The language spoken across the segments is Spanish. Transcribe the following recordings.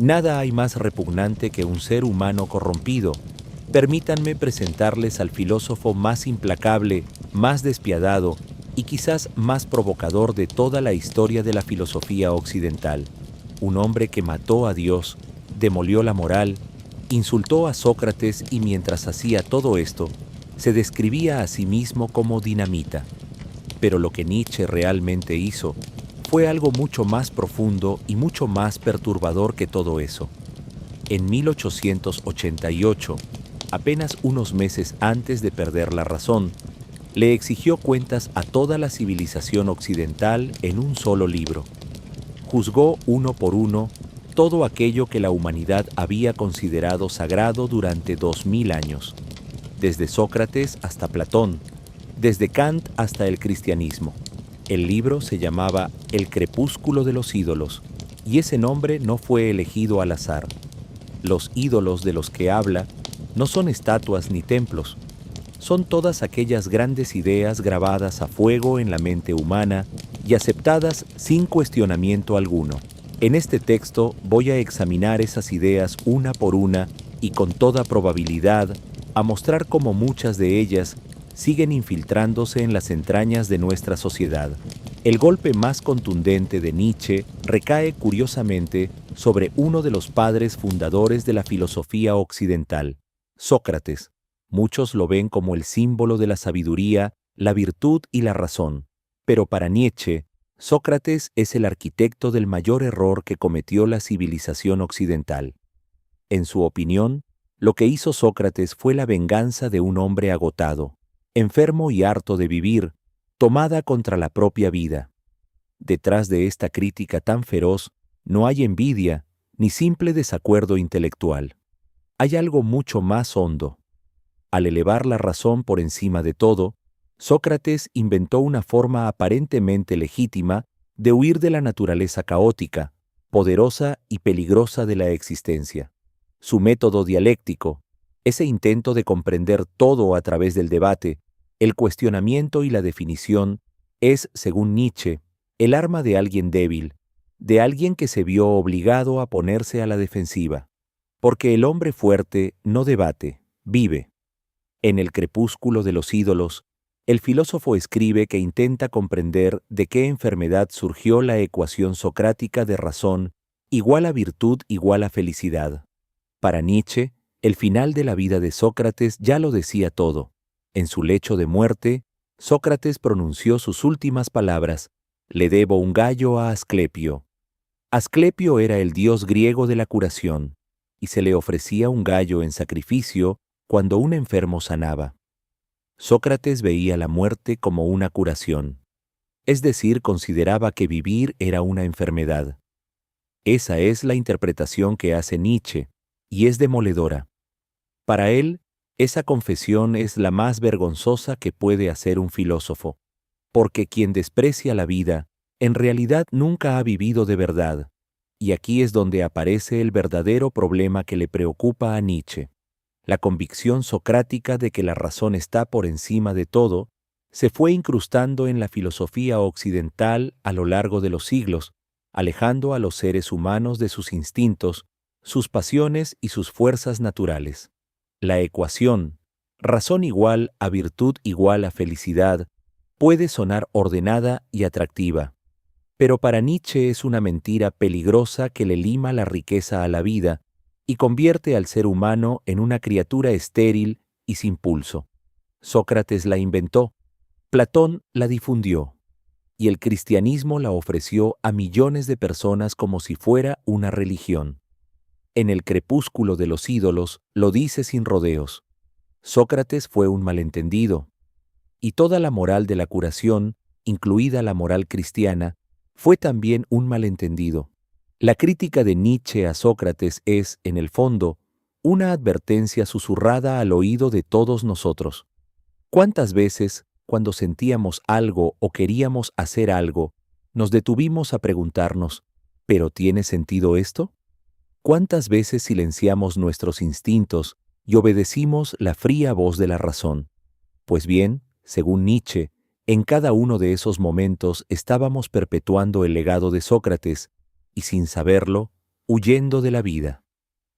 Nada hay más repugnante que un ser humano corrompido. Permítanme presentarles al filósofo más implacable, más despiadado y quizás más provocador de toda la historia de la filosofía occidental. Un hombre que mató a Dios, demolió la moral, insultó a Sócrates y mientras hacía todo esto, se describía a sí mismo como dinamita. Pero lo que Nietzsche realmente hizo fue algo mucho más profundo y mucho más perturbador que todo eso. En 1888, apenas unos meses antes de perder la razón, le exigió cuentas a toda la civilización occidental en un solo libro. Juzgó uno por uno todo aquello que la humanidad había considerado sagrado durante 2000 años, desde Sócrates hasta Platón, desde Kant hasta el cristianismo. El libro se llamaba El crepúsculo de los ídolos, y ese nombre no fue elegido al azar. Los ídolos de los que habla no son estatuas ni templos, son todas aquellas grandes ideas grabadas a fuego en la mente humana y aceptadas sin cuestionamiento alguno. En este texto voy a examinar esas ideas una por una y con toda probabilidad a mostrar cómo muchas de ellas siguen infiltrándose en las entrañas de nuestra sociedad. El golpe más contundente de Nietzsche recae curiosamente sobre uno de los padres fundadores de la filosofía occidental, Sócrates. Muchos lo ven como el símbolo de la sabiduría, la virtud y la razón, pero para Nietzsche, Sócrates es el arquitecto del mayor error que cometió la civilización occidental. En su opinión, lo que hizo Sócrates fue la venganza de un hombre agotado, enfermo y harto de vivir, tomada contra la propia vida. Detrás de esta crítica tan feroz no hay envidia ni simple desacuerdo intelectual. Hay algo mucho más hondo. Al elevar la razón por encima de todo, Sócrates inventó una forma aparentemente legítima de huir de la naturaleza caótica, poderosa y peligrosa de la existencia. Su método dialéctico, ese intento de comprender todo a través del debate, el cuestionamiento y la definición, es, según Nietzsche, el arma de alguien débil, de alguien que se vio obligado a ponerse a la defensiva. Porque el hombre fuerte no debate, vive. En El crepúsculo de los ídolos, el filósofo escribe que intenta comprender de qué enfermedad surgió la ecuación socrática de razón igual a virtud igual a felicidad. Para Nietzsche, el final de la vida de Sócrates ya lo decía todo. En su lecho de muerte, Sócrates pronunció sus últimas palabras: «Le debo un gallo a Asclepio». Asclepio era el dios griego de la curación, y se le ofrecía un gallo en sacrificio cuando un enfermo sanaba. Sócrates veía la muerte como una curación, es decir, consideraba que vivir era una enfermedad. Esa es la interpretación que hace Nietzsche, y es demoledora. Para él, esa confesión es la más vergonzosa que puede hacer un filósofo, porque quien desprecia la vida, en realidad nunca ha vivido de verdad, y aquí es donde aparece el verdadero problema que le preocupa a Nietzsche. La convicción socrática de que la razón está por encima de todo se fue incrustando en la filosofía occidental a lo largo de los siglos, alejando a los seres humanos de sus instintos, sus pasiones y sus fuerzas naturales. La ecuación, razón igual a virtud igual a felicidad, puede sonar ordenada y atractiva, pero para Nietzsche es una mentira peligrosa que le lima la riqueza a la vida y convierte al ser humano en una criatura estéril y sin pulso. Sócrates la inventó, Platón la difundió, y el cristianismo la ofreció a millones de personas como si fuera una religión. En El crepúsculo de los ídolos lo dice sin rodeos: Sócrates fue un malentendido, y toda la moral de la curación, incluida la moral cristiana, fue también un malentendido. La crítica de Nietzsche a Sócrates es, en el fondo, una advertencia susurrada al oído de todos nosotros. ¿Cuántas veces, cuando sentíamos algo o queríamos hacer algo, nos detuvimos a preguntarnos, ¿pero tiene sentido esto? ¿Cuántas veces silenciamos nuestros instintos y obedecimos la fría voz de la razón? Pues bien, según Nietzsche, en cada uno de esos momentos estábamos perpetuando el legado de Sócrates, y sin saberlo, huyendo de la vida.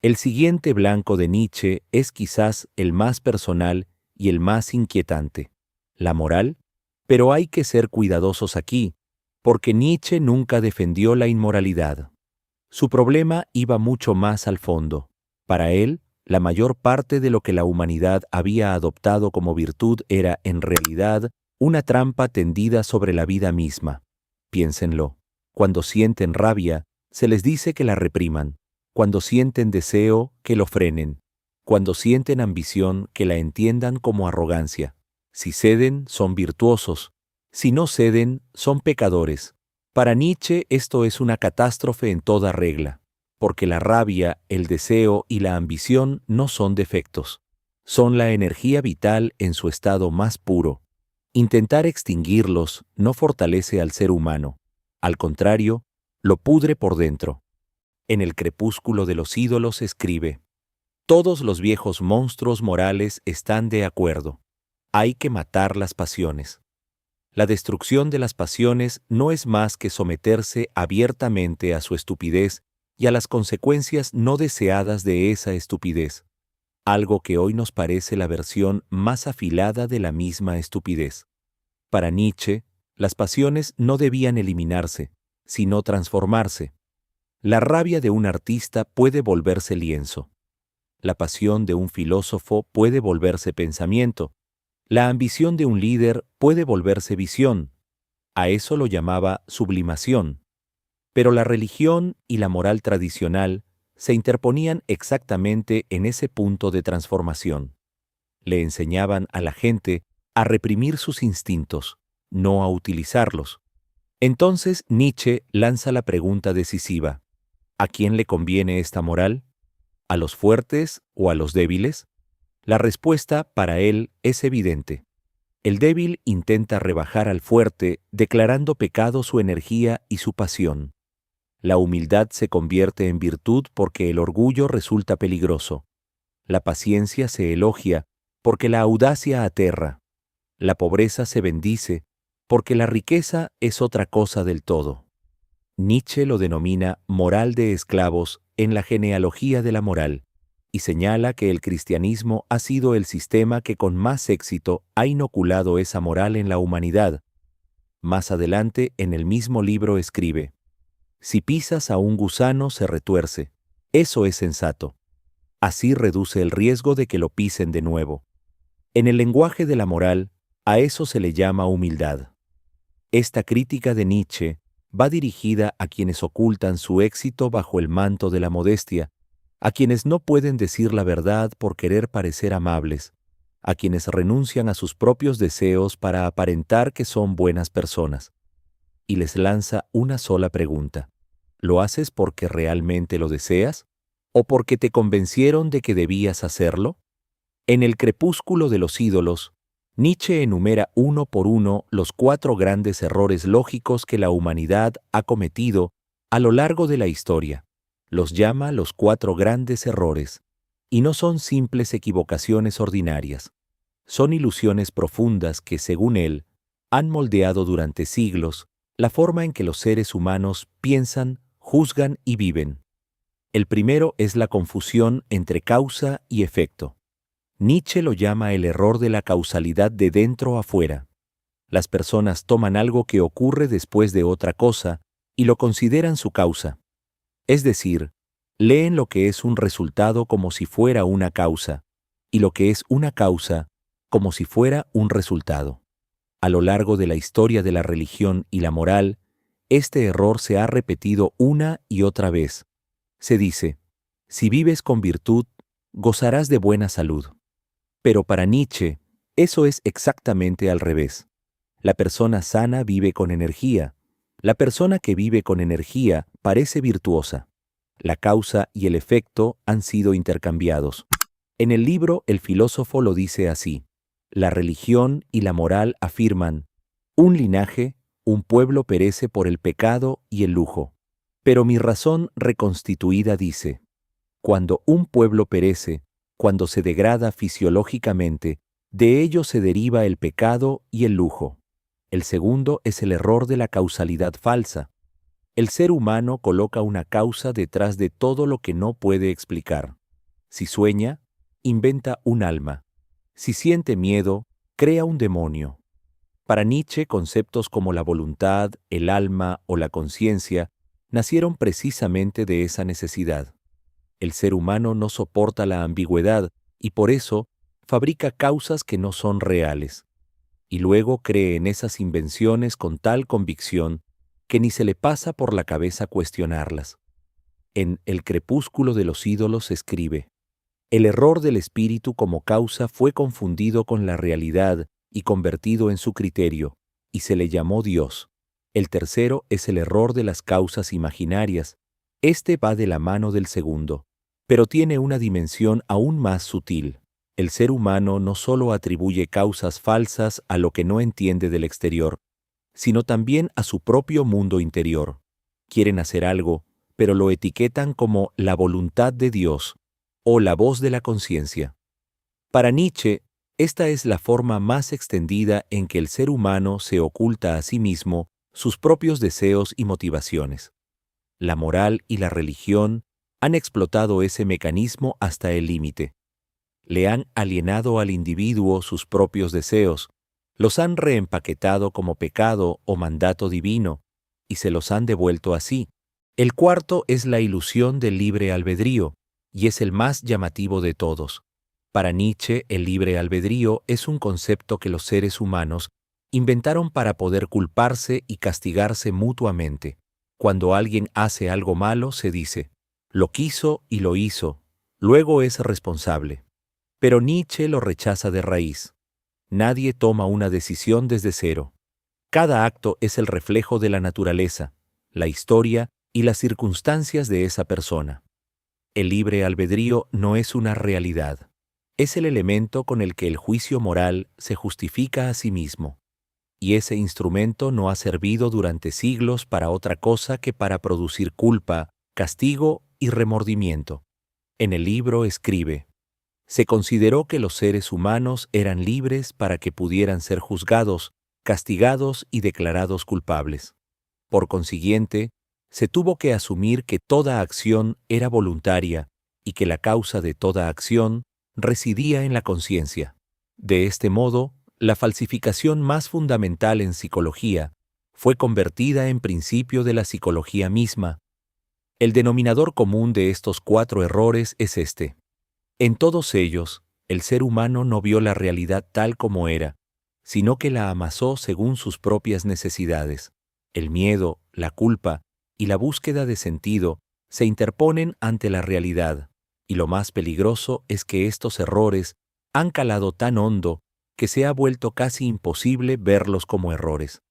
El siguiente blanco de Nietzsche es quizás el más personal y el más inquietante: la moral. Pero hay que ser cuidadosos aquí, porque Nietzsche nunca defendió la inmoralidad. Su problema iba mucho más al fondo. Para él, la mayor parte de lo que la humanidad había adoptado como virtud era, en realidad, una trampa tendida sobre la vida misma. Piénsenlo. Cuando sienten rabia, se les dice que la repriman. Cuando sienten deseo, que lo frenen. Cuando sienten ambición, que la entiendan como arrogancia. Si ceden, son virtuosos. Si no ceden, son pecadores. Para Nietzsche esto es una catástrofe en toda regla, porque la rabia, el deseo y la ambición no son defectos. Son la energía vital en su estado más puro. Intentar extinguirlos no fortalece al ser humano. Al contrario, lo pudre por dentro. En El crepúsculo de los ídolos escribe: todos los viejos monstruos morales están de acuerdo. Hay que matar las pasiones. La destrucción de las pasiones no es más que someterse abiertamente a su estupidez y a las consecuencias no deseadas de esa estupidez, algo que hoy nos parece la versión más afilada de la misma estupidez. Para Nietzsche, las pasiones no debían eliminarse, sino transformarse. La rabia de un artista puede volverse lienzo. La pasión de un filósofo puede volverse pensamiento. La ambición de un líder puede volverse visión. A eso lo llamaba sublimación. Pero la religión y la moral tradicional se interponían exactamente en ese punto de transformación. Le enseñaban a la gente a reprimir sus instintos, no a utilizarlos. Entonces Nietzsche lanza la pregunta decisiva: ¿a quién le conviene esta moral? ¿A los fuertes o a los débiles? La respuesta para él es evidente. El débil intenta rebajar al fuerte, declarando pecado su energía y su pasión. La humildad se convierte en virtud porque el orgullo resulta peligroso. La paciencia se elogia porque la audacia aterra. La pobreza se bendice porque la riqueza es otra cosa del todo. Nietzsche lo denomina moral de esclavos en la genealogía de la moral, y señala que el cristianismo ha sido el sistema que con más éxito ha inoculado esa moral en la humanidad. Más adelante, en el mismo libro escribe: si pisas a un gusano se retuerce, eso es sensato. Así reduce el riesgo de que lo pisen de nuevo. En el lenguaje de la moral, a eso se le llama humildad. Esta crítica de Nietzsche va dirigida a quienes ocultan su éxito bajo el manto de la modestia, a quienes no pueden decir la verdad por querer parecer amables, a quienes renuncian a sus propios deseos para aparentar que son buenas personas. Y les lanza una sola pregunta: ¿lo haces porque realmente lo deseas? ¿O porque te convencieron de que debías hacerlo? En El crepúsculo de los ídolos, Nietzsche enumera uno por uno los 4 grandes errores lógicos que la humanidad ha cometido a lo largo de la historia. Los llama los 4 grandes errores, y no son simples equivocaciones ordinarias. Son ilusiones profundas que, según él, han moldeado durante siglos la forma en que los seres humanos piensan, juzgan y viven. El primero es la confusión entre causa y efecto. Nietzsche lo llama el error de la causalidad de dentro a fuera. Las personas toman algo que ocurre después de otra cosa y lo consideran su causa. Es decir, leen lo que es un resultado como si fuera una causa, y lo que es una causa como si fuera un resultado. A lo largo de la historia de la religión y la moral, este error se ha repetido una y otra vez. Se dice: si vives con virtud, gozarás de buena salud. Pero para Nietzsche, eso es exactamente al revés. La persona sana vive con energía. La persona que vive con energía parece virtuosa. La causa y el efecto han sido intercambiados. En el libro, el filósofo lo dice así: la religión y la moral afirman: un linaje, un pueblo perece por el pecado y el lujo. Pero mi razón reconstituida dice: cuando un pueblo perece, cuando se degrada fisiológicamente, de ello se deriva el pecado y el lujo. El segundo es el error de la causalidad falsa. El ser humano coloca una causa detrás de todo lo que no puede explicar. Si sueña, inventa un alma. Si siente miedo, crea un demonio. Para Nietzsche, conceptos como la voluntad, el alma o la conciencia nacieron precisamente de esa necesidad. El ser humano no soporta la ambigüedad y por eso fabrica causas que no son reales. Y luego cree en esas invenciones con tal convicción que ni se le pasa por la cabeza cuestionarlas. En El crepúsculo de los ídolos escribe: el error del espíritu como causa fue confundido con la realidad y convertido en su criterio, y se le llamó Dios. El tercero es el error de las causas imaginarias. Este va de la mano del segundo, pero tiene una dimensión aún más sutil. El ser humano no solo atribuye causas falsas a lo que no entiende del exterior, sino también a su propio mundo interior. Quieren hacer algo, pero lo etiquetan como la voluntad de Dios o la voz de la conciencia. Para Nietzsche, esta es la forma más extendida en que el ser humano se oculta a sí mismo sus propios deseos y motivaciones. La moral y la religión han explotado ese mecanismo hasta el límite. Le han alienado al individuo sus propios deseos, los han reempaquetado como pecado o mandato divino, y se los han devuelto así. El cuarto es la ilusión del libre albedrío, y es el más llamativo de todos. Para Nietzsche, el libre albedrío es un concepto que los seres humanos inventaron para poder culparse y castigarse mutuamente. Cuando alguien hace algo malo, se dice: lo quiso y lo hizo, luego es responsable. Pero Nietzsche lo rechaza de raíz. Nadie toma una decisión desde cero. Cada acto es el reflejo de la naturaleza, la historia y las circunstancias de esa persona. El libre albedrío no es una realidad. Es el elemento con el que el juicio moral se justifica a sí mismo. Y ese instrumento no ha servido durante siglos para otra cosa que para producir culpa, castigo y remordimiento. En el libro escribe: se consideró que los seres humanos eran libres para que pudieran ser juzgados, castigados y declarados culpables. Por consiguiente, se tuvo que asumir que toda acción era voluntaria y que la causa de toda acción residía en la conciencia. De este modo, la falsificación más fundamental en psicología fue convertida en principio de la psicología misma. El denominador común de estos 4 errores es este: en todos ellos, el ser humano no vio la realidad tal como era, sino que la amasó según sus propias necesidades. El miedo, la culpa y la búsqueda de sentido se interponen ante la realidad, y lo más peligroso es que estos errores han calado tan hondo que se ha vuelto casi imposible verlos como errores.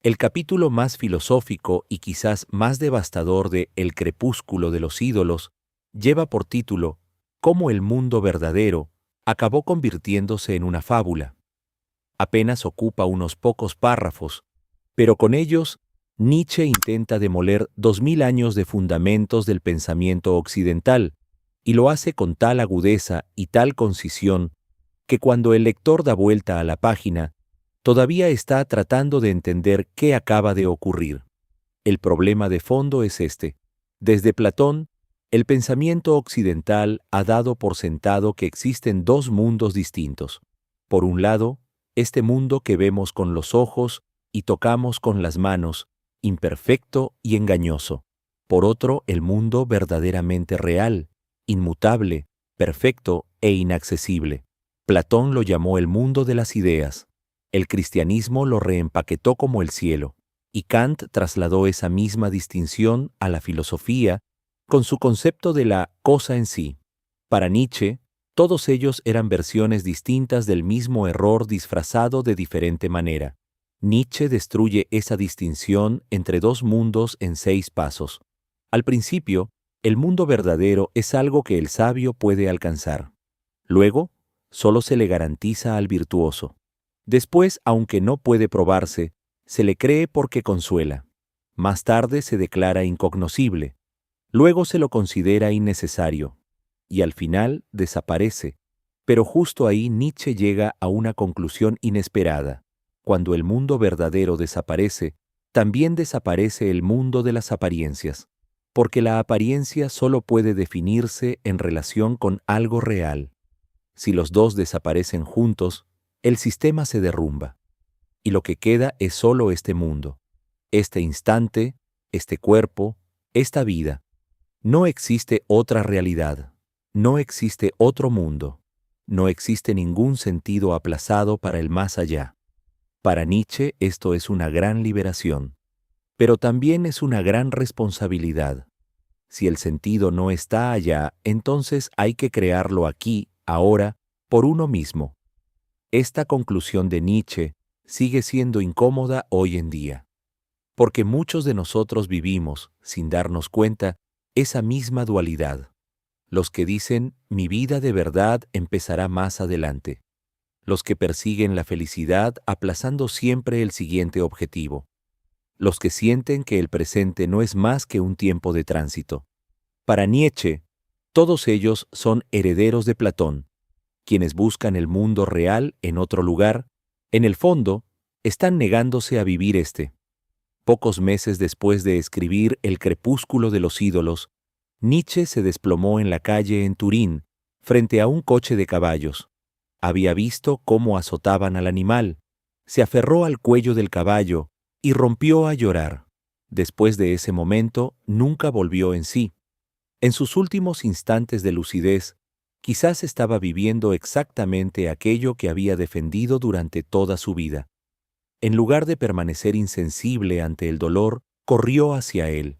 El capítulo más filosófico y quizás más devastador de El crepúsculo de los ídolos lleva por título cómo el mundo verdadero acabó convirtiéndose en una fábula. Apenas ocupa unos pocos párrafos, pero con ellos Nietzsche intenta demoler 2000 años de fundamentos del pensamiento occidental, y lo hace con tal agudeza y tal concisión que cuando el lector da vuelta a la página, todavía está tratando de entender qué acaba de ocurrir. El problema de fondo es este: desde Platón, el pensamiento occidental ha dado por sentado que existen 2 mundos distintos. Por un lado, este mundo que vemos con los ojos y tocamos con las manos, imperfecto y engañoso. Por otro, el mundo verdaderamente real, inmutable, perfecto e inaccesible. Platón lo llamó el mundo de las ideas. El cristianismo lo reempaquetó como el cielo, y Kant trasladó esa misma distinción a la filosofía con su concepto de la cosa en sí. Para Nietzsche, todos ellos eran versiones distintas del mismo error disfrazado de diferente manera. Nietzsche destruye esa distinción entre 2 mundos en 6 pasos. Al principio, el mundo verdadero es algo que el sabio puede alcanzar. Luego, solo se le garantiza al virtuoso. Después, aunque no puede probarse, se le cree porque consuela. Más tarde se declara incognoscible. Luego se lo considera innecesario. Y al final desaparece. Pero justo ahí Nietzsche llega a una conclusión inesperada. Cuando el mundo verdadero desaparece, también desaparece el mundo de las apariencias, porque la apariencia solo puede definirse en relación con algo real. Si los dos desaparecen juntos, el sistema se derrumba, y lo que queda es solo este mundo, este instante, este cuerpo, esta vida. No existe otra realidad, no existe otro mundo, no existe ningún sentido aplazado para el más allá. Para Nietzsche esto es una gran liberación, pero también es una gran responsabilidad. Si el sentido no está allá, entonces hay que crearlo aquí, ahora, por uno mismo. Esta conclusión de Nietzsche sigue siendo incómoda hoy en día, porque muchos de nosotros vivimos, sin darnos cuenta, esa misma dualidad. Los que dicen, mi vida de verdad empezará más adelante. Los que persiguen la felicidad aplazando siempre el siguiente objetivo. Los que sienten que el presente no es más que un tiempo de tránsito. Para Nietzsche, todos ellos son herederos de Platón, quienes buscan el mundo real en otro lugar, en el fondo, están negándose a vivir este. Pocos meses después de escribir El crepúsculo de los ídolos, Nietzsche se desplomó en la calle en Turín, frente a un coche de caballos. Había visto cómo azotaban al animal, se aferró al cuello del caballo y rompió a llorar. Después de ese momento, nunca volvió en sí. En sus últimos instantes de lucidez, quizás estaba viviendo exactamente aquello que había defendido durante toda su vida. En lugar de permanecer insensible ante el dolor, corrió hacia él.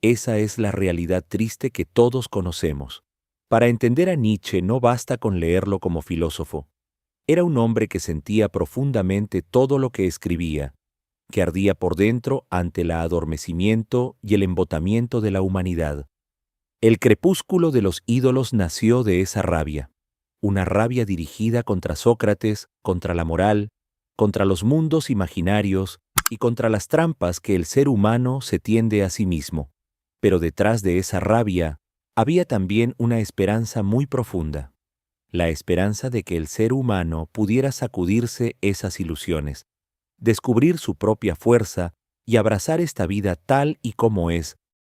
Esa es la realidad triste que todos conocemos. Para entender a Nietzsche no basta con leerlo como filósofo. Era un hombre que sentía profundamente todo lo que escribía, que ardía por dentro ante el adormecimiento y el embotamiento de la humanidad. El crepúsculo de los ídolos nació de esa rabia, una rabia dirigida contra Sócrates, contra la moral, contra los mundos imaginarios y contra las trampas que el ser humano se tiende a sí mismo. Pero detrás de esa rabia había también una esperanza muy profunda, la esperanza de que el ser humano pudiera sacudirse esas ilusiones, descubrir su propia fuerza y abrazar esta vida tal y como es,